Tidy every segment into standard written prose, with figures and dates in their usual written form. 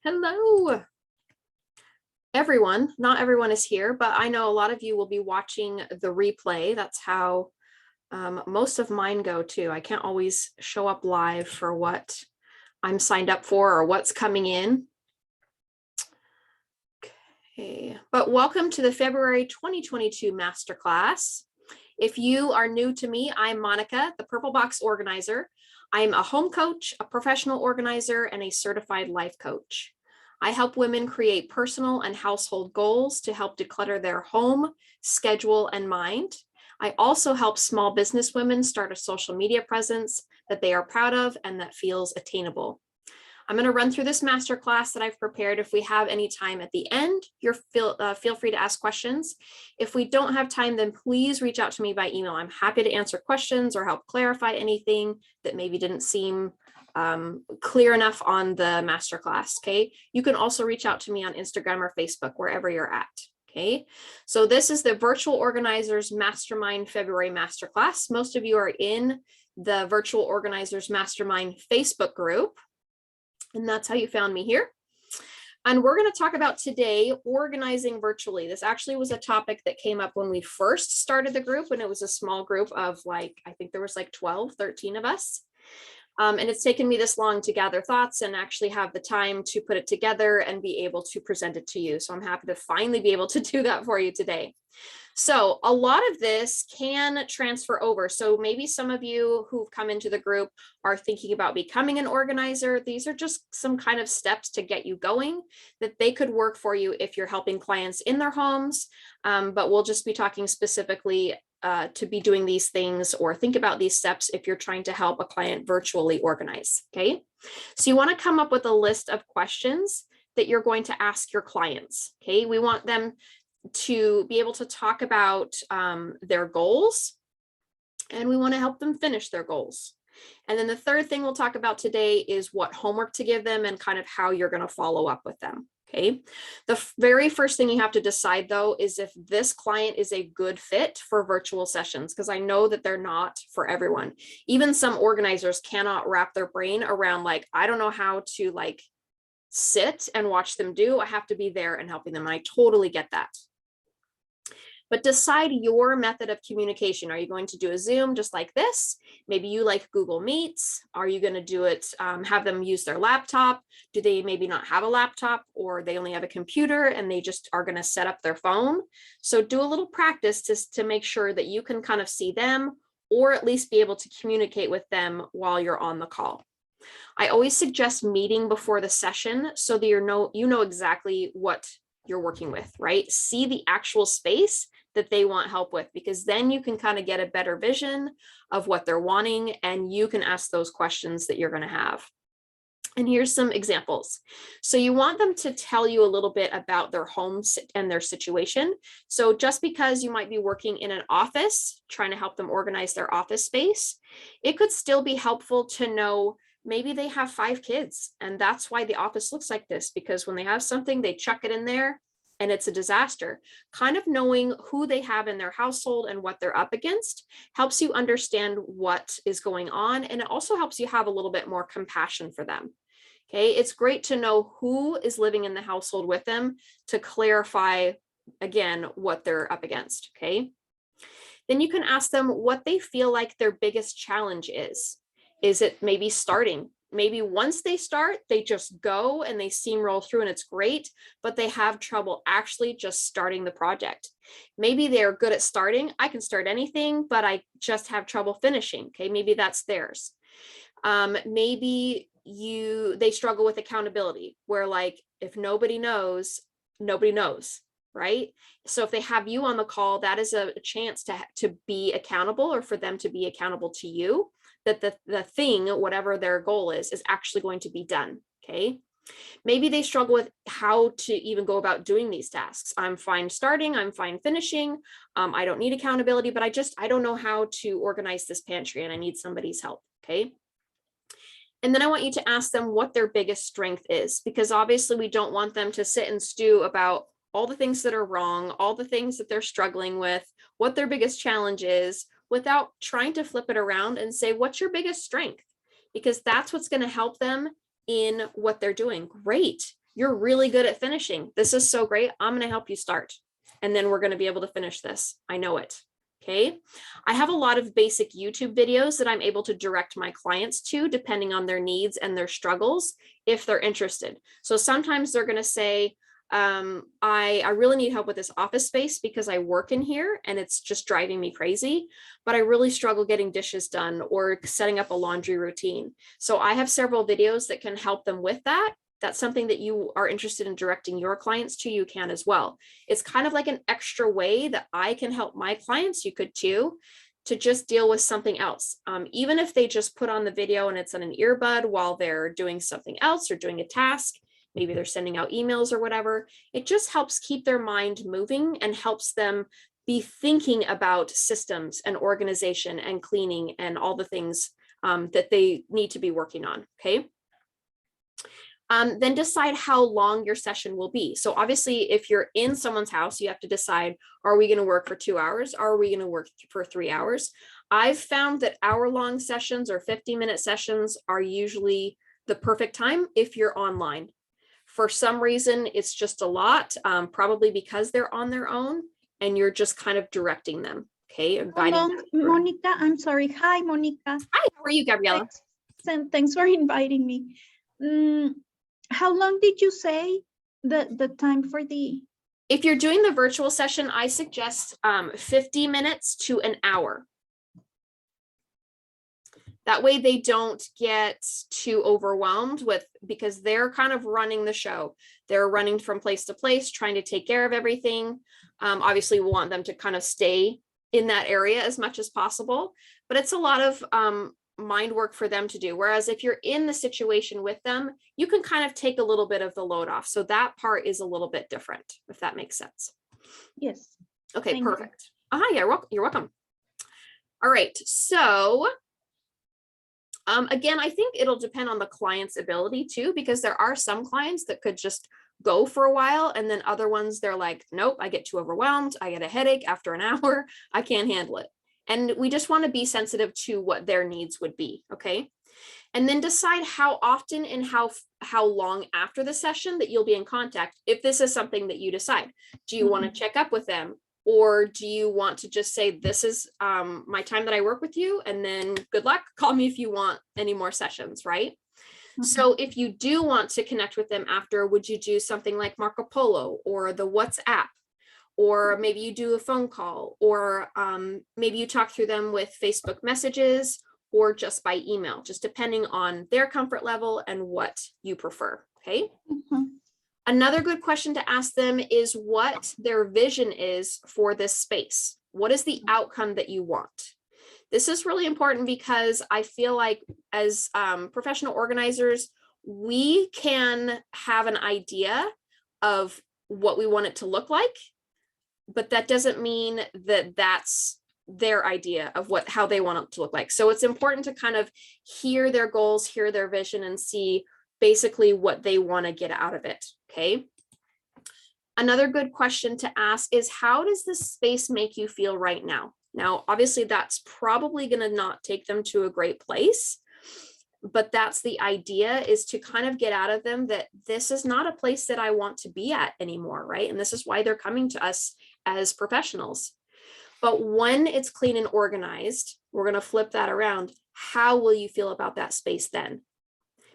Hello, everyone. Not everyone is here, but I know a lot of you will be watching the replay. That's how most of mine go too. I can't always show up live for what I'm signed up for or what's coming in. Okay, but welcome to the February 2022 Masterclass. If you are new to me, I'm Monica, the Purple Box Organizer. I'm a home coach, a professional organizer, and a certified life coach. I help women create personal and household goals to help declutter their home, schedule, and mind. I also help small business women start a social media presence that they are proud of and that feels attainable. I'm going to run through this masterclass that I've prepared. If we have any time at the end, feel free to ask questions. If we don't have time, then please reach out to me by email. I'm happy to answer questions or help clarify anything that maybe didn't seem clear enough on the masterclass. Okay. You can also reach out to me on Instagram or Facebook, wherever you're at. Okay. So this is the Virtual Organizers Mastermind February Masterclass. Most of you are in the Virtual Organizers Mastermind Facebook group. And that's how you found me here. And we're going to talk about today organizing virtually. This actually was a topic that came up when we first started the group, when it was a small group of I think there was 12, 13 of us. And it's taken me this long to gather thoughts and actually have the time to put it together and be able to present it to you. So I'm happy to finally be able to do that for you today. So a lot of this can transfer over. So maybe some of you who've come into the group are thinking about becoming an organizer. These are just some kind of steps to get you going that they could work for you if you're helping clients in their homes. But we'll just be talking specifically to be doing these things or think about these steps if you're trying to help a client virtually organize. Okay. So you want to come up with a list of questions that you're going to ask your clients. Okay. We want them to be able to talk about their goals, and we want to help them finish their goals. And then the third thing we'll talk about today is what homework to give them and kind of how you're going to follow up with them. Okay. The very first thing you have to decide, though, is if this client is a good fit for virtual sessions, because I know that they're not for everyone. Even some organizers cannot wrap their brain around, I don't know how to sit and watch them do. I have to be there and helping them. And I totally get that. But decide your method of communication. Are you going to do a Zoom just like this? Maybe you like Google Meets. Are you going to do it, have them use their laptop? Do they maybe not have a laptop, or they only have a computer and they just are going to set up their phone? So do a little practice to make sure that you can kind of see them, or at least be able to communicate with them while you're on the call. I always suggest meeting before the session so that you know exactly what you're working with, right? See the actual space that they want help with, because then you can kind of get a better vision of what they're wanting, and you can ask those questions that you're going to have. And here's some examples. So you want them to tell you a little bit about their homes and their situation. So just because you might be working in an office, trying to help them organize their office space, it could still be helpful to know maybe they have 5 kids, and that's why the office looks like this, because when they have something, they chuck it in there and it's a disaster. Kind of knowing who they have in their household and what they're up against helps you understand what is going on. And it also helps you have a little bit more compassion for them. Okay. It's great to know who is living in the household with them to clarify, again, what they're up against. Okay. Then you can ask them what they feel like their biggest challenge is. Is it maybe starting? Maybe once they start, they just go and they steamroll through and it's great, but they have trouble actually just starting the project. Maybe they're good at starting. I can start anything, but I just have trouble finishing. Okay, maybe that's theirs. Maybe they struggle with accountability, where if nobody knows, nobody knows, right? So if they have you on the call, that is a chance to be accountable, or for them to be accountable to you, that the thing, whatever their goal is actually going to be done. Okay. Maybe they struggle with how to even go about doing these tasks. I'm fine starting, I'm fine finishing. I don't need accountability, but I don't know how to organize this pantry and I need somebody's help. Okay. And then I want you to ask them what their biggest strength is, because obviously we don't want them to sit and stew about all the things that are wrong, all the things that they're struggling with, what their biggest challenge is, without trying to flip it around and say, what's your biggest strength? Because that's what's going to help them in what they're doing. Great. you're really good at finishing. This is so great. I'm going to help you start. And then we're going to be able to finish this. I know it. Okay. I have a lot of basic YouTube videos that I'm able to direct my clients to, depending on their needs and their struggles, if they're interested. So sometimes they're going to say, I really need help with this office space because I work in here and it's just driving me crazy, but I really struggle getting dishes done or setting up a laundry routine. So I have several videos that can help them with that. That's something that you are interested in directing your clients to, you can as well. It's kind of like an extra way that I can help my clients, you could too, to just deal with something else. Even if they just put on the video and it's on an earbud while they're doing something else or doing a task, maybe they're sending out emails or whatever, it just helps keep their mind moving and helps them be thinking about systems and organization and cleaning and all the things that they need to be working on, okay? Then decide how long your session will be. So obviously, if you're in someone's house, you have to decide, are we going to work for 2 hours? Are we going to work for 3 hours? I've found that hour-long sessions or 50-minute sessions are usually the perfect time if you're online. For some reason, it's just a lot, probably because they're on their own and you're just kind of directing them, okay? Or guiding them. Monica, I'm sorry. Hi, Monica. Hi, how are you, Gabriela? Thanks for inviting me. How long did you say the time for the? If you're doing the virtual session, I suggest 50 minutes to an hour. That way they don't get too overwhelmed because they're kind of running the show. They're running from place to place, trying to take care of everything. Obviously, we want them to kind of stay in that area as much as possible, but it's a lot of mind work for them to do. Whereas if you're in the situation with them, you can kind of take a little bit of the load off. So that part is a little bit different, if that makes sense. Yes. Okay, Thank perfect. Yeah, you're welcome. All right, so again, I think it'll depend on the client's ability too, because there are some clients that could just go for a while, and then other ones, they're like, nope, I get too overwhelmed. I get a headache after an hour. I can't handle it. And we just want to be sensitive to what their needs would be, okay? And then decide how often and how long after the session that you'll be in contact, if this is something that you decide. Do you want to check up with them? Or do you want to just say, this is my time that I work with you, and then good luck, call me if you want any more sessions, right? So if you do want to connect with them after, would you do something like Marco Polo or the WhatsApp? Or maybe you do a phone call, or maybe you talk through them with Facebook messages or just by email, just depending on their comfort level and what you prefer, okay? Another good question to ask them is what their vision is for this space. What is the outcome that you want? This is really important because I feel like as professional organizers, we can have an idea of what we want it to look like, but that doesn't mean that that's their idea of how they want it to look like. So it's important to kind of hear their goals, hear their vision, and see basically what they want to get out of it, okay? Another good question to ask is, how does this space make you feel right now? Now, obviously, that's probably going to not take them to a great place, but that's the idea, is to kind of get out of them that this is not a place that I want to be at anymore, right? And this is why they're coming to us as professionals. But when it's clean and organized, we're going to flip that around. How will you feel about that space then?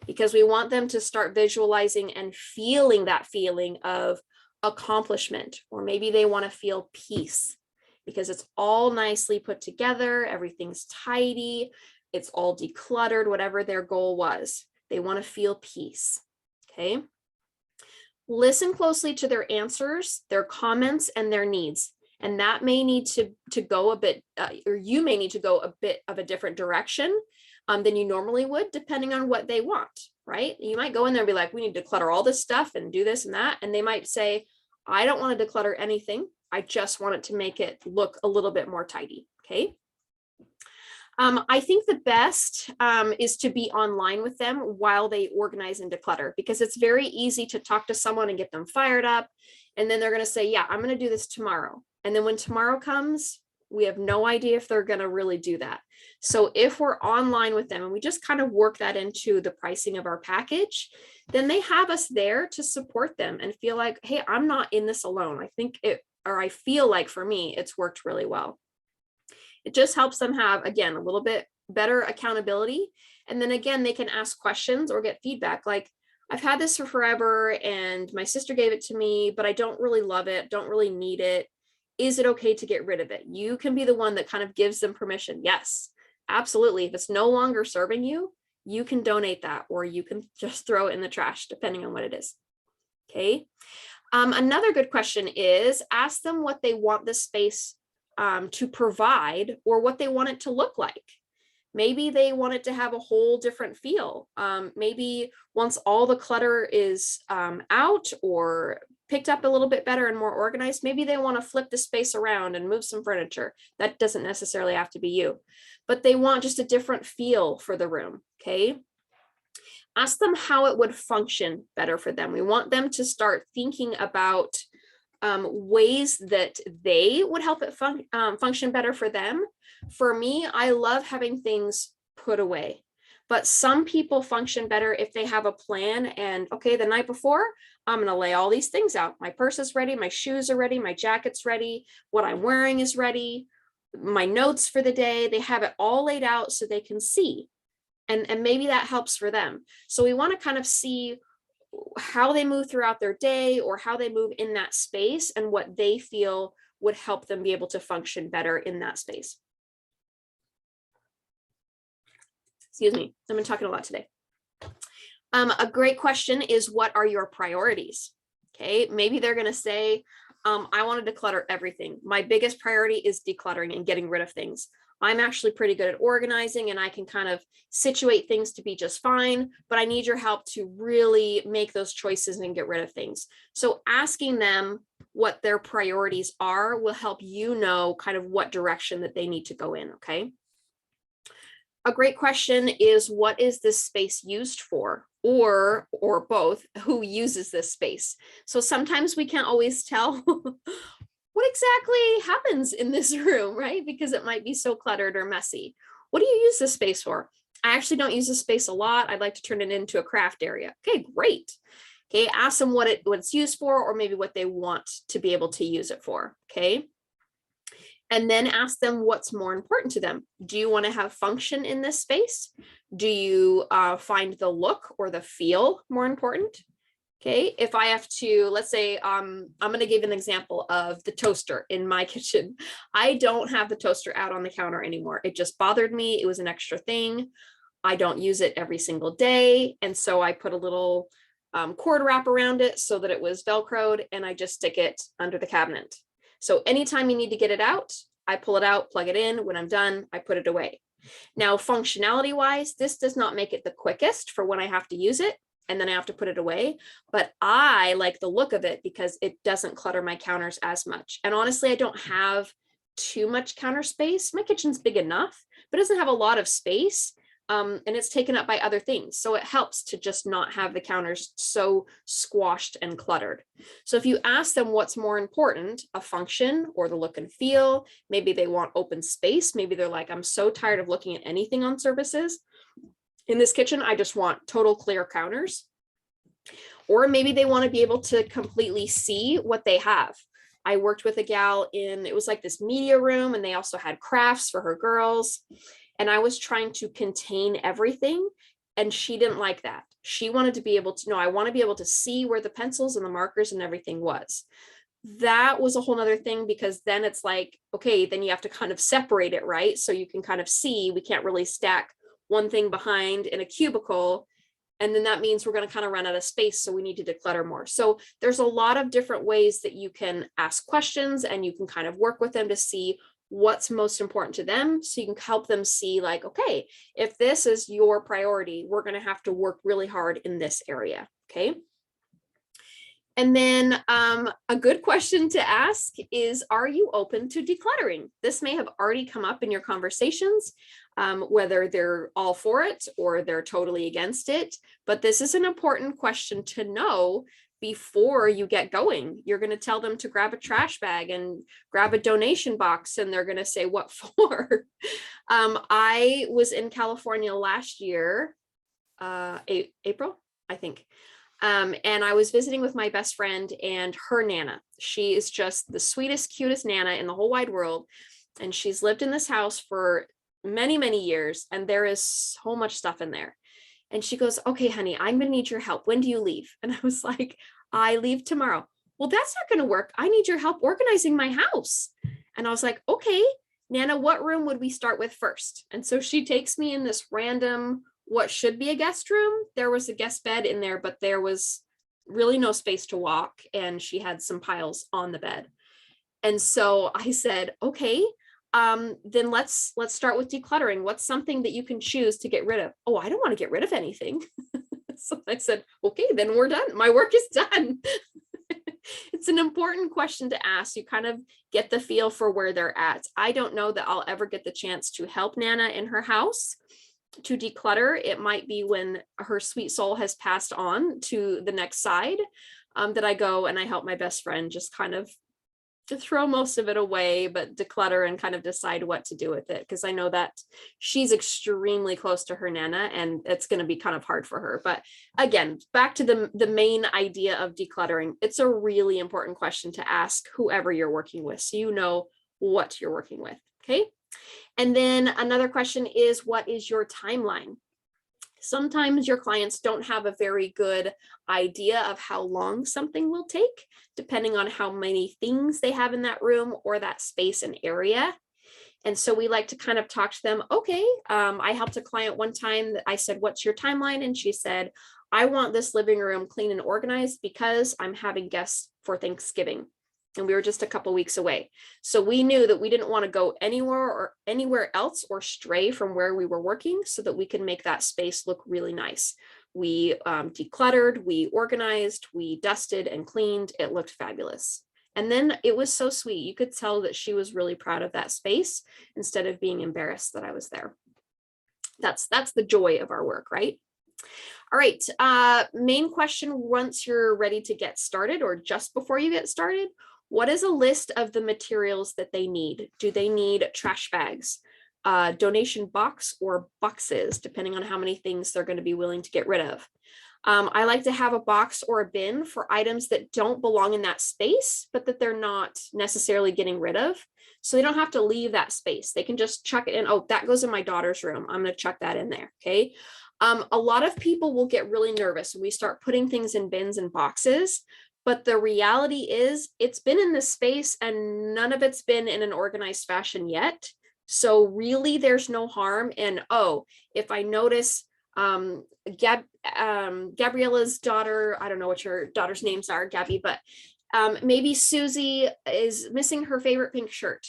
Because we want them to start visualizing and feeling that feeling of accomplishment, or maybe they want to feel peace because it's all nicely put together, everything's tidy, it's all decluttered, whatever their goal was. They want to feel peace, okay? Listen closely to their answers, their comments, and their needs. And that may need to go a bit, or you may need to go a bit of a different direction than you normally would, depending on what they want, right? You might go in there and be like, we need to declutter all this stuff and do this and that. And they might say, I don't want to declutter anything. I just want it to make it look a little bit more tidy, okay? I think the best is to be online with them while they organize and declutter, because it's very easy to talk to someone and get them fired up. And then they're going to say, yeah, I'm going to do this tomorrow. And then when tomorrow comes, We have no idea if they're going to really do that. So if we're online with them and we just kind of work that into the pricing of our package, then they have us there to support them and feel like, hey, I'm not in this alone. I feel like for me, it's worked really well. It just helps them have, again, a little bit better accountability. And then again, they can ask questions or get feedback like, I've had this for forever and my sister gave it to me, but I don't really love it, don't really need it. Is it okay to get rid of it? You can be the one that kind of gives them permission. Yes, absolutely. If it's no longer serving you, you can donate that or you can just throw it in the trash, depending on what it is. Okay. Another good question is ask them what they want this space to provide or what they want it to look like. Maybe they want it to have a whole different feel. Maybe once all the clutter is out or picked up a little bit better and more organized, maybe they want to flip the space around and move some furniture. That doesn't necessarily have to be you, but they want just a different feel for the room. Okay. Ask them how it would function better for them. We want them to start thinking about ways that they would help it function better for them. For me, I love having things put away, but some people function better if they have a plan and, okay, the night before, I'm going to lay all these things out. My purse is ready. My shoes are ready. My jacket's ready. What I'm wearing is ready. My notes for the day, they have it all laid out so they can see. And maybe that helps for them. So we want to kind of see how they move throughout their day or how they move in that space and what they feel would help them be able to function better in that space. Excuse me, I've been talking a lot today. A great question is, what are your priorities? Okay, maybe they're going to say, I want to declutter everything. My biggest priority is decluttering and getting rid of things. I'm actually pretty good at organizing and I can kind of situate things to be just fine, but I need your help to really make those choices and get rid of things. So asking them what their priorities are will help you know kind of what direction that they need to go in, okay? A great question is, what is this space used for? Or both, who uses this space? So sometimes we can't always tell what exactly happens in this room, right? Because it might be so cluttered or messy. What do you use this space for? I actually don't use this space a lot. I'd like to turn it into a craft area. Okay, great. Okay, ask them what it's used for, or maybe what they want to be able to use it for, okay? And then ask them what's more important to them. Do you want to have function in this space? Do you find the look or the feel more important? Okay, if I have to, let's say, I'm going to give an example of the toaster in my kitchen. I don't have the toaster out on the counter anymore. It just bothered me. It was an extra thing. I don't use it every single day. And so I put a little cord wrap around it so that it was Velcroed, and I just stick it under the cabinet. So anytime you need to get it out, I pull it out, plug it in. When I'm done, I put it away. Now, functionality wise, this does not make it the quickest for when I have to use it and then I have to put it away, but I like the look of it because it doesn't clutter my counters as much. And honestly, I don't have too much counter space. My kitchen's big enough, but it doesn't have a lot of space. And it's taken up by other things. So it helps to just not have the counters so squashed and cluttered. So if you ask them what's more important, a function or the look and feel, maybe they want open space. Maybe they're like, I'm so tired of looking at anything on surfaces. In this kitchen, I just want total clear counters. Or maybe they want to be able to completely see what they have. I worked with a gal it was like this media room, and they also had crafts for her girls. And I was trying to contain everything, and she didn't like that. She wanted to be able to know, I want to be able to see where the pencils and the markers and everything was. That was a whole nother thing, because then it's like, okay, then you have to kind of separate it, right? So you can kind of see, we can't really stack one thing behind in a cubicle. And then that means we're going to kind of run out of space. So we need to declutter more. So there's a lot of different ways that you can ask questions, and you can kind of work with them to see what's most important to them. So you can help them see like, okay, if this is your priority, we're going to have to work really hard in this area. Okay. And then a good question to ask is, are you open to decluttering? This may have already come up in your conversations, whether they're all for it or they're totally against it. But this is an important question to know, before you get going. You're going to tell them to grab a trash bag and grab a donation box, and they're going to say, what for? I was in California last year, April, I think. And I was visiting with my best friend and her Nana. She is just the sweetest, cutest Nana in the whole wide world. And she's lived in this house for many, many years. And there is so much stuff in there. And she goes, okay, honey, I'm going to need your help. When do you leave? And I was like, I leave tomorrow. Well, that's not going to work. I need your help organizing my house. And I was like, okay, Nana, what room would we start with first? And so she takes me in this random, what should be a guest room. There was a guest bed in there, but there was really no space to walk. And she had some piles on the bed. And so I said, okay, then let's start with decluttering. What's something that you can choose to get rid of? Oh, I don't want to get rid of anything. So I said, okay, then we're done. My work is done. It's an important question to ask. You kind of get the feel for where they're at. I don't know that I'll ever get the chance to help Nana in her house to declutter. It might be when her sweet soul has passed on to the next side, that I go and I help my best friend just kind of to throw most of it away, but declutter and kind of decide what to do with it. Because I know that she's extremely close to her Nana, and it's going to be kind of hard for her. But again, back to the main idea of decluttering. It's a really important question to ask whoever you're working with, so you know what you're working with. Okay. And then another question is, what is your timeline? Sometimes your clients don't have a very good idea of how long something will take, depending on how many things they have in that room or that space and area. And so we like to kind of talk to them. Okay, I helped a client one time that I said, what's your timeline? And she said, I want this living room clean and organized because I'm having guests for Thanksgiving. And we were just a couple weeks away. So we knew that we didn't want to go anywhere else or stray from where we were working, so that we could make that space look really nice. We decluttered, we organized, we dusted and cleaned. It looked fabulous. And then it was so sweet. You could tell that she was really proud of that space instead of being embarrassed that I was there. That's the joy of our work, right? All right, main question once you're ready to get started, or just before you get started, what is a list of the materials that they need? Do they need trash bags, donation box, or boxes, depending on how many things they're going to be willing to get rid of? I like to have a box or a bin for items that don't belong in that space, but that they're not necessarily getting rid of. So they don't have to leave that space. They can just chuck it in. Oh, that goes in my daughter's room. I'm going to chuck that in there. Okay. A lot of people will get really nervous when we start putting things in bins and boxes. But the reality is it's been in this space and none of it's been in an organized fashion yet. So really there's no harm. And oh, if I notice Gabriella's daughter, I don't know what your daughter's names are, Gabby, but maybe Susie is missing her favorite pink shirt.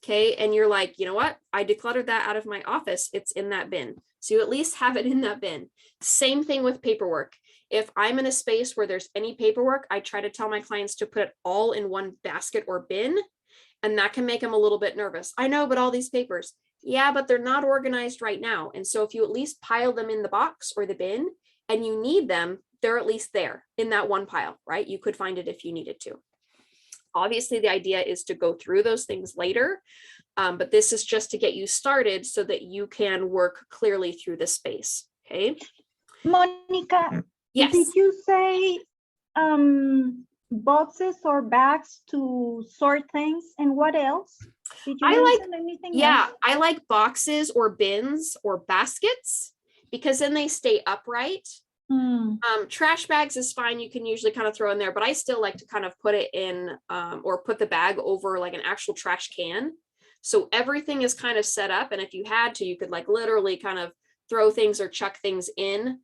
Okay. And you're like, you know what? I decluttered that out of my office. It's in that bin. So you at least have it in that bin. Same thing with paperwork. If I'm in a space where there's any paperwork, I try to tell my clients to put it all in one basket or bin, and that can make them a little bit nervous. I know, but all these papers, yeah, but they're not organized right now. And so if you at least pile them in the box or the bin and you need them, they're at least there in that one pile, right? You could find it if you needed to. Obviously, the idea is to go through those things later, but this is just to get you started so that you can work clearly through the space, okay? Monica, yes. Did you say boxes or bags to sort things? And what else? Did you mention anything else? I like boxes or bins or baskets because then they stay upright. Trash bags is fine. You can usually kind of throw in there, but I still like to kind of put it in or put the bag over like an actual trash can. So everything is kind of set up. And if you had to, you could like literally kind of throw things or chuck things in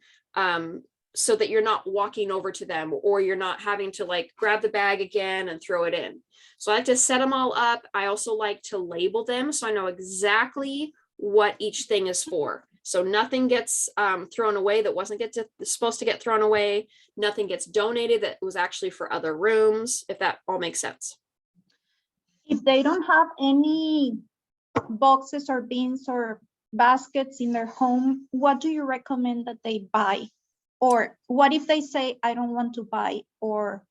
so that you're not walking over to them, or you're not having to like grab the bag again and throw it in. So I like to set them all up. I also like to label them so I know exactly what each thing is for. So nothing gets thrown away that wasn't supposed to get thrown away. Nothing gets donated that was actually for other rooms, if that all makes sense. If they don't have any boxes or bins or baskets in their home, what do you recommend that they buy? Or what if they say, I don't want to buy, or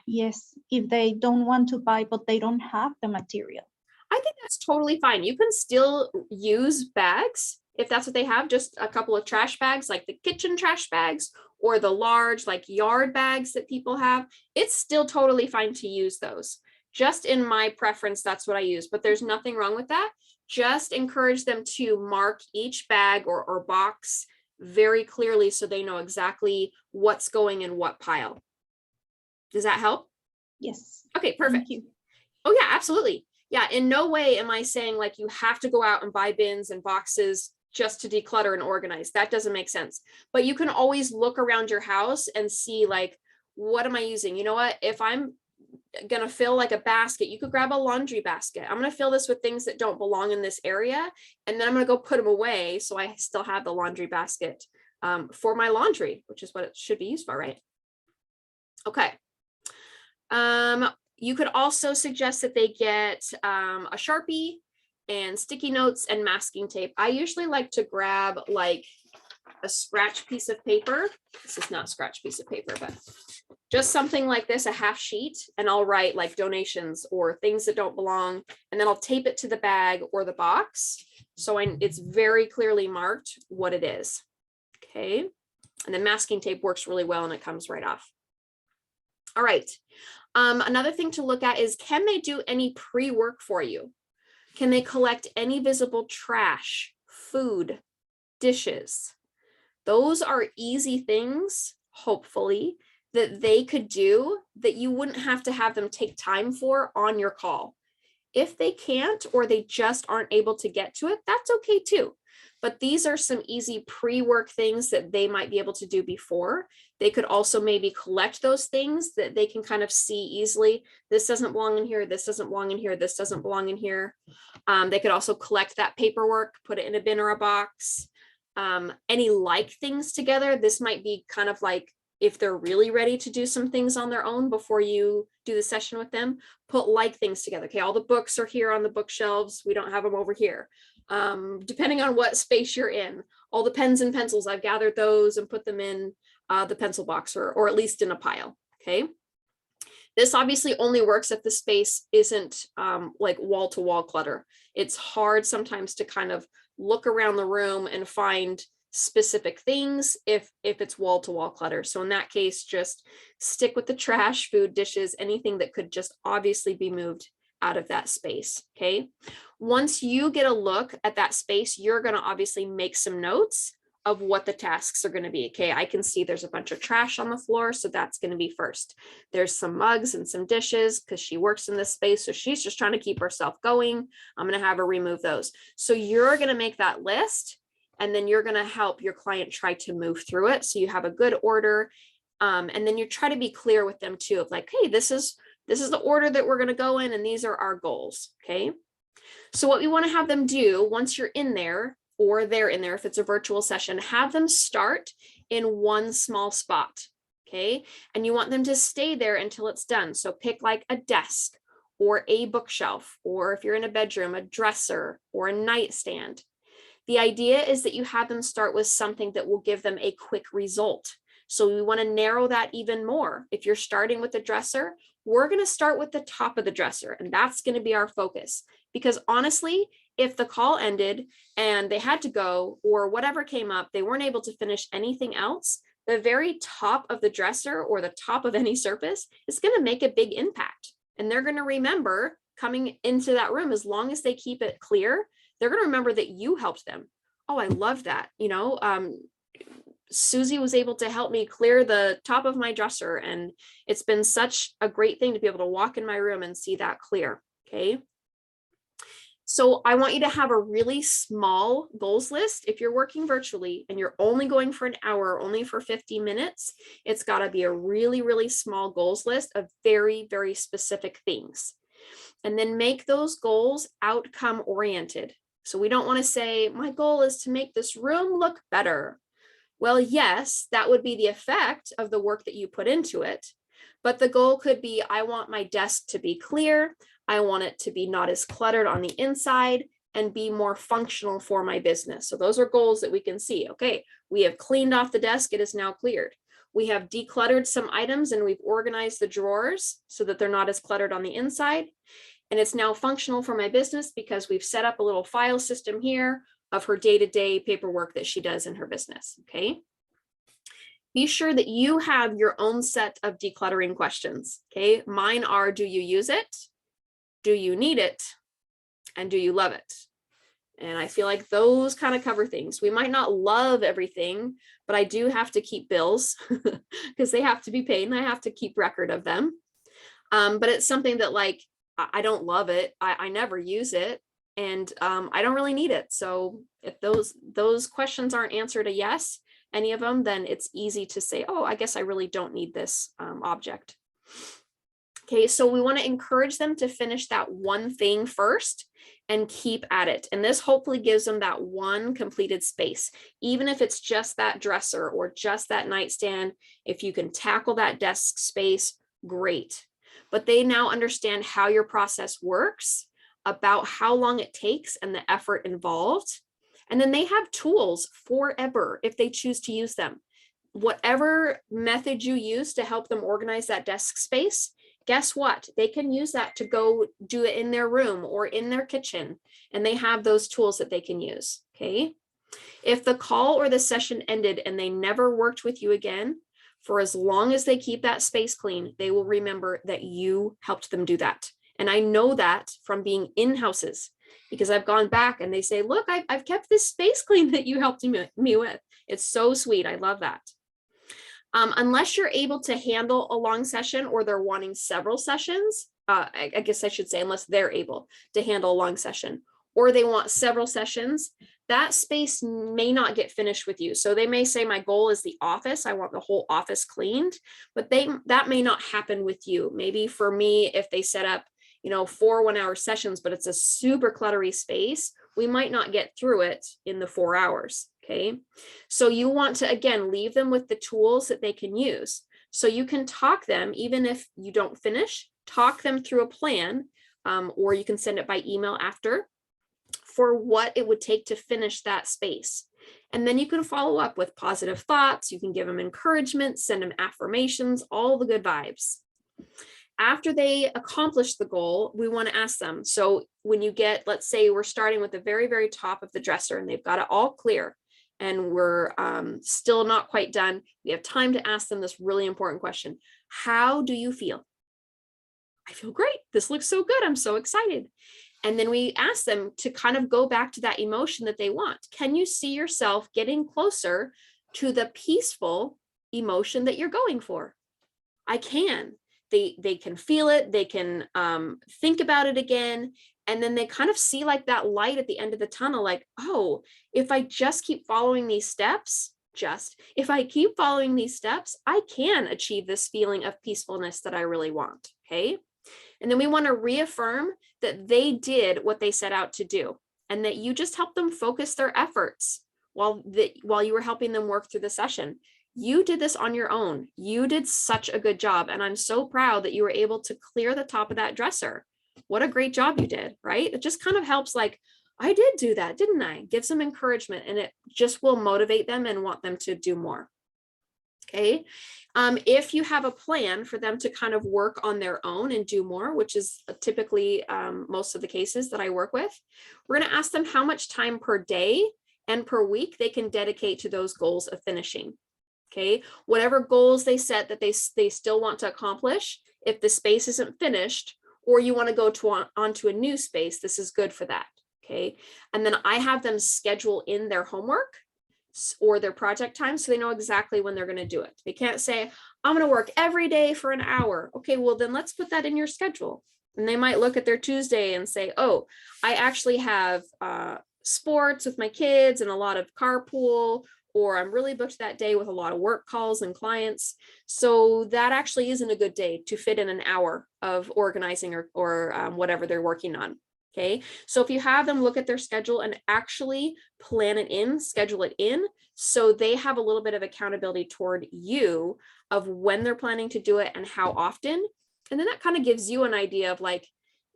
yes, if they don't want to buy, but they don't have the material? I think that's totally fine. You can still use bags if that's what they have, just a couple of trash bags, like the kitchen trash bags or the large like yard bags that people have. It's still totally fine to use those. Just in my preference, that's what I use, but there's nothing wrong with that. Just encourage them to mark each bag or box very clearly so they know exactly what's going in what pile. Does that help? Yes. Okay, perfect. Thank you. Oh yeah, absolutely. Yeah, in no way am I saying like you have to go out and buy bins and boxes just to declutter and organize. That doesn't make sense. But you can always look around your house and see like, what am I using? You know what? If I'm going to fill like a basket, you could grab a laundry basket. I'm going to fill this with things that don't belong in this area. And then I'm going to go put them away. So I still have the laundry basket for my laundry, which is what it should be used for, right? Okay. You could also suggest that they get a Sharpie and sticky notes and masking tape. I usually like to grab like a scratch piece of paper. This is not a scratch piece of paper, but just something like this, a half sheet, and I'll write like donations or things that don't belong, and then I'll tape it to the bag or the box. So it's very clearly marked what it is. Okay. And then masking tape works really well and it comes right off. All right. Another thing to look at is, can they do any pre-work for you? Can they collect any visible trash, food, dishes? Those are easy things, hopefully, that they could do that you wouldn't have to have them take time for on your call. If they can't, or they just aren't able to get to it, that's okay too. But these are some easy pre-work things that they might be able to do before. They could also maybe collect those things that they can kind of see easily. This doesn't belong in here. This doesn't belong in here. This doesn't belong in here. They could also collect that paperwork, put it in a bin or a box. Any like things together. This might be kind of like, if they're really ready to do some things on their own before you do the session with them, put like things together. Okay, all the books are here on the bookshelves. We don't have them over here. Depending on what space you're in, all the pens and pencils, I've gathered those and put them in the pencil box, or at least in a pile. Okay. This obviously only works if the space isn't like wall to wall clutter. It's hard sometimes to kind of look around the room and find specific things if it's wall to wall clutter. So in that case, just stick with the trash, food, dishes, anything that could just obviously be moved out of that space. Okay. Once you get a look at that space, you're going to obviously make some notes of what the tasks are going to be. Okay, I can see there's a bunch of trash on the floor, so that's going to be first. There's some mugs and some dishes because she works in this space, so she's just trying to keep herself going. I'm going to have her remove those. So you're going to make that list, and then you're going to help your client try to move through it so you have a good order. And then you try to be clear with them too, of like, hey, this is the order that we're going to go in, and these are our goals. Okay. So what we want to have them do once you're in there, or they're in there, if it's a virtual session, have them start in one small spot. Okay. And you want them to stay there until it's done. So pick like a desk or a bookshelf, or if you're in a bedroom, a dresser or a nightstand. The idea is that you have them start with something that will give them a quick result. So we want to narrow that even more. If you're starting with the dresser, we're going to start with the top of the dresser, and that's going to be our focus. Because honestly, if the call ended and they had to go, or whatever came up, they weren't able to finish anything else, the very top of the dresser or the top of any surface is going to make a big impact. And they're going to remember coming into that room, as long as they keep it clear, they're going to remember that you helped them. Oh, I love that. Susie was able to help me clear the top of my dresser, and it's been such a great thing to be able to walk in my room and see that clear. Okay. So I want you to have a really small goals list. If you're working virtually and you're only going for an hour, only for 50 minutes, it's got to be a really, really small goals list of very, very specific things. And then make those goals outcome oriented. So we don't want to say, my goal is to make this room look better. Well, yes, that would be the effect of the work that you put into it. But the goal could be, I want my desk to be clear. I want it to be not as cluttered on the inside. and be more functional for my business. So those are goals that we can see. Okay, we have cleaned off the desk. It is now cleared. We have decluttered some items and we've organized the drawers so that they're not as cluttered on the inside. And it's now functional for my business because we've set up a little file system here of her day-to-day paperwork that she does in her business. Okay. Be sure that you have your own set of decluttering questions. Okay. Mine are, do you use it? Do you need it? And do you love it? And I feel like those kind of cover things. We might not love everything, but I do have to keep bills because they have to be paid and I have to keep record of them. But it's something that like, I don't love it. I never use it and I don't really need it. So if those questions aren't answered a yes, any of them, then it's easy to say, oh, I guess I really don't need this object. Okay, so we want to encourage them to finish that one thing first and keep at it. And this hopefully gives them that one completed space, even if it's just that dresser or just that nightstand. If you can tackle that desk space, great. But they now understand how your process works, about how long it takes and the effort involved. And then they have tools forever if they choose to use them. Whatever method you use to help them organize that desk space, guess what? They can use that to go do it in their room or in their kitchen. And they have those tools that they can use. Okay. If the call or the session ended and they never worked with you again, for as long as they keep that space clean, they will remember that you helped them do that. And I know that from being in houses because I've gone back and they say, look, I've kept this space clean that you helped me with. It's so sweet. I love that. Unless you're able to handle a long session or they're wanting several sessions, I guess I should say, unless they're able to handle a long session or they want several sessions, that space may not get finished with you. So they may say, my goal is the office. I want the whole office cleaned, but that may not happen with you. Maybe for me, if they set up, 4 1-hour sessions, but it's a super cluttery space, we might not get through it in the 4 hours. Okay. So you want to, again, leave them with the tools that they can use. So you can talk them, even if you don't finish, talk them through a plan, or you can send it by email after for what it would take to finish that space. And then you can follow up with positive thoughts. You can give them encouragement, send them affirmations, all the good vibes. After they accomplish the goal, we want to ask them. So when you get, let's say we're starting with the very, very top of the dresser and they've got it all clear and we're still not quite done. We have time to ask them this really important question. How do you feel? I feel great. This looks so good. I'm so excited. And then we ask them to kind of go back to that emotion that they want. Can you see yourself getting closer to the peaceful emotion that you're going for? I can. They can feel it. They can think about it again. And then they kind of see like that light at the end of the tunnel, like, oh, if I just keep following these steps, if I keep following these steps, I can achieve this feeling of peacefulness that I really want. Okay. And then we want to reaffirm that they did what they set out to do and that you just helped them focus their efforts while you were helping them work through the session. You did this on your own. You did such a good job. And I'm so proud that you were able to clear the top of that dresser. What a great job you did, right? It just kind of helps like, I did do that, didn't I? Gives them encouragement and it just will motivate them and want them to do more. Okay. If you have a plan for them to kind of work on their own and do more, which is typically most of the cases that I work with, we're going to ask them how much time per day and per week they can dedicate to those goals of finishing. Okay. Whatever goals they set that they still want to accomplish, if the space isn't finished or you want to go onto a new space, this is good for that. Okay. And then I have them schedule in their homework or their project time so they know exactly when they're going to do it. They can't say, I'm going to work every day for an hour. Okay, well then let's put that in your schedule. And they might look at their Tuesday and say, oh, I actually have sports with my kids and a lot of carpool, or I'm really booked that day with a lot of work calls and clients. So that actually isn't a good day to fit in an hour of organizing or whatever they're working on. Okay, so if you have them look at their schedule and actually plan it in, schedule it in, so they have a little bit of accountability toward you of when they're planning to do it and how often. And then that kind of gives you an idea of like,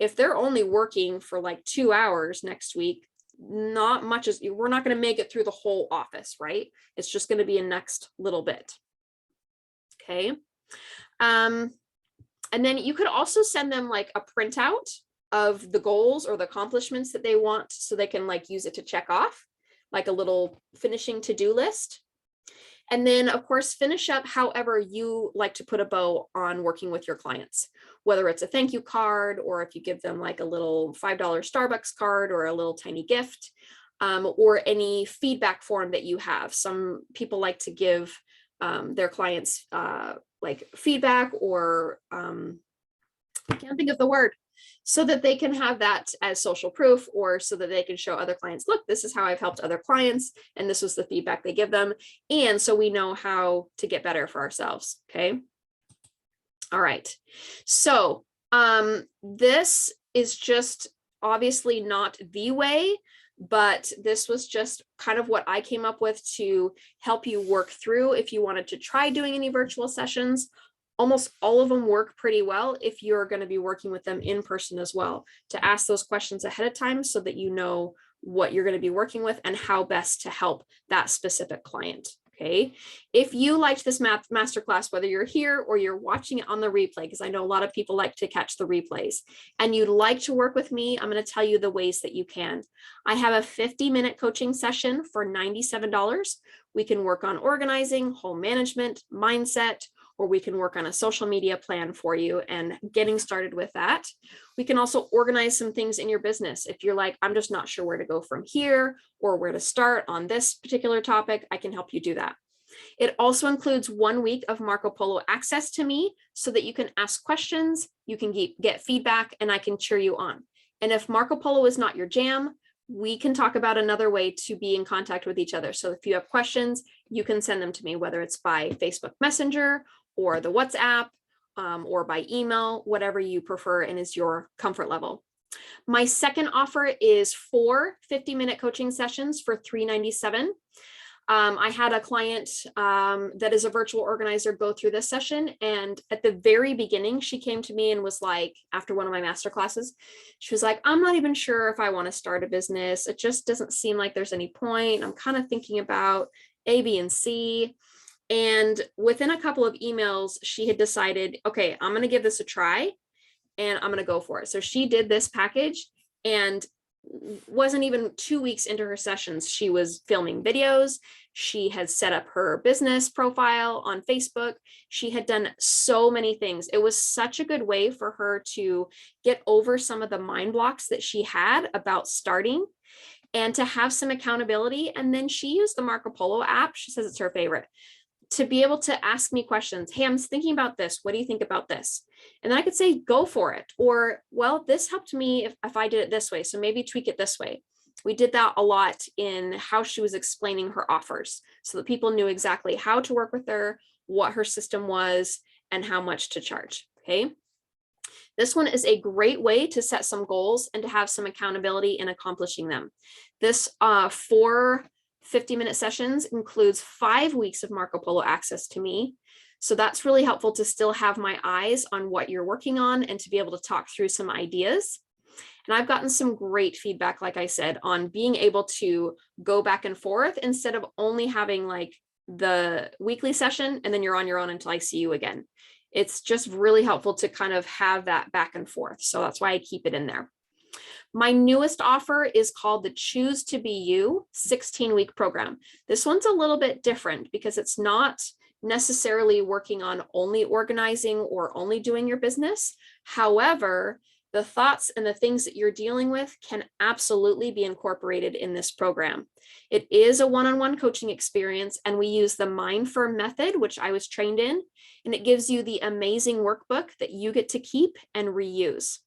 if they're only working for like 2 hours next week, not much is, we're not going to make it through the whole office, right? It's just going to be a next little bit. Okay. And then you could also send them like a printout of the goals or the accomplishments that they want, so they can like use it to check off, like a little finishing to-do list. And then of course, finish up however you like to put a bow on working with your clients, whether it's a thank you card, or if you give them like a little $5 Starbucks card or a little tiny gift, or any feedback form that you have. Some people like to give their clients like feedback, or I can't think of the word, so that they can have that as social proof, or so that they can show other clients, look, this is how I've helped other clients, and this was the feedback they give them. And so we know how to get better for ourselves. Okay. All right. So this is just obviously not the way, but this was just kind of what I came up with to help you work through if you wanted to try doing any virtual sessions. Almost all of them work pretty well if you're going to be working with them in person as well, to ask those questions ahead of time so that you know what you're going to be working with and how best to help that specific client. Okay. If you liked this masterclass, whether you're here or you're watching it on the replay, because I know a lot of people like to catch the replays, and you'd like to work with me, I'm going to tell you the ways that you can. I have a 50-minute coaching session for $97. We can work on organizing, home management, mindset, or we can work on a social media plan for you and getting started with that. We can also organize some things in your business. If you're like, I'm just not sure where to go from here or where to start on this particular topic, I can help you do that. It also includes 1 week of Marco Polo access to me so that you can ask questions, you can get feedback, and I can cheer you on. And if Marco Polo is not your jam, we can talk about another way to be in contact with each other. So if you have questions, you can send them to me, whether it's by Facebook Messenger or the WhatsApp, or by email, whatever you prefer and is your comfort level. My second offer is 4 50-minute coaching sessions for $397. I had a client that is a virtual organizer go through this session. And at the very beginning, she came to me and was like, after one of my master classes, she was like, I'm not even sure if I want to start a business. It just doesn't seem like there's any point. I'm kind of thinking about A, B, and C. And within a couple of emails, she had decided, okay, I'm going to give this a try and I'm going to go for it. So she did this package, and wasn't even 2 weeks into her sessions, she was filming videos. She had set up her business profile on Facebook. She had done so many things. It was such a good way for her to get over some of the mind blocks that she had about starting and to have some accountability. And then she used the Marco Polo app. She says it's her favorite, to be able to ask me questions. Hey, I'm thinking about this. What do you think about this? And then I could say, go for it. Or, well, this helped me if I did it this way, so maybe tweak it this way. We did that a lot in how she was explaining her offers, so that people knew exactly how to work with her, what her system was, and how much to charge. Okay. This one is a great way to set some goals and to have some accountability in accomplishing them. This 4 50-minute sessions includes 5 weeks of Marco Polo access to me. So that's really helpful to still have my eyes on what you're working on and to be able to talk through some ideas. And I've gotten some great feedback, like I said, on being able to go back and forth instead of only having like the weekly session and then you're on your own until I see you again. It's just really helpful to kind of have that back and forth. So that's why I keep it in there. My newest offer is called the Choose to Be You 16-week program. This one's a little bit different because it's not necessarily working on only organizing or only doing your business. However, the thoughts and the things that you're dealing with can absolutely be incorporated in this program. It is a one-on-one coaching experience, and we use the Mind Firm method, which I was trained in, and it gives you the amazing workbook that you get to keep and reuse.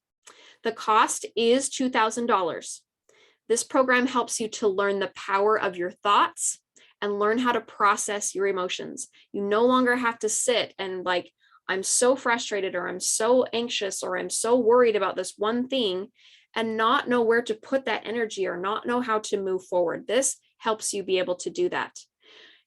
The cost is $2,000. This program helps you to learn the power of your thoughts and learn how to process your emotions. You no longer have to sit and like, I'm so frustrated, or I'm so anxious, or I'm so worried about this one thing, and not know where to put that energy or not know how to move forward. This helps you be able to do that.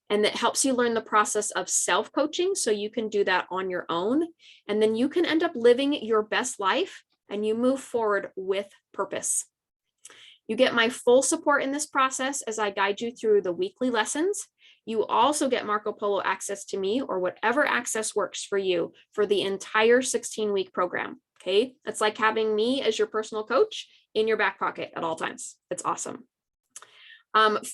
And that helps you learn the process of self-coaching so you can do that on your own. And then you can end up living your best life and you move forward with purpose. You get my full support in this process as I guide you through the weekly lessons. You also get Marco Polo access to me, or whatever access works for you, for the entire 16-week program. Okay, it's like having me as your personal coach in your back pocket at all times. It's awesome.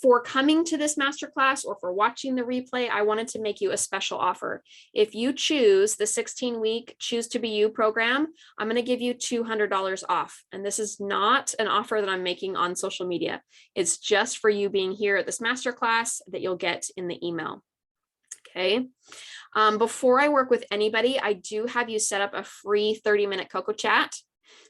For coming to this masterclass or for watching the replay, I wanted to make you a special offer. If you choose the 16-week Choose to Be You program, I'm going to give you $200 off. And this is not an offer that I'm making on social media. It's just for you being here at this masterclass that you'll get in the email. Okay. Before I work with anybody, I do have you set up a free 30-minute Coco chat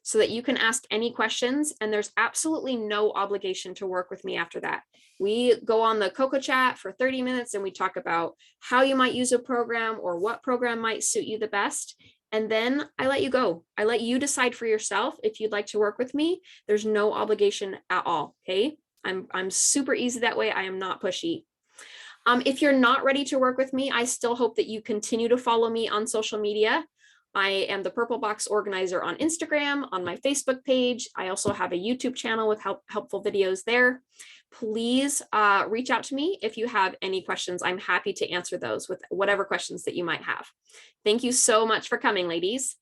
so that you can ask any questions, and there's absolutely no obligation to work with me after that. We go on the Coco chat for 30 minutes and we talk about how you might use a program or what program might suit you the best. And then I let you go. I let you decide for yourself if you'd like to work with me. There's no obligation at all. Okay. I'm super easy that way. I am not pushy. If you're not ready to work with me, I still hope that you continue to follow me on social media. I am the Purple Box Organizer on Instagram, on my Facebook page. I also have a YouTube channel with helpful videos there. Please reach out to me if you have any questions. I'm happy to answer those with whatever questions that you might have. Thank you so much for coming, ladies.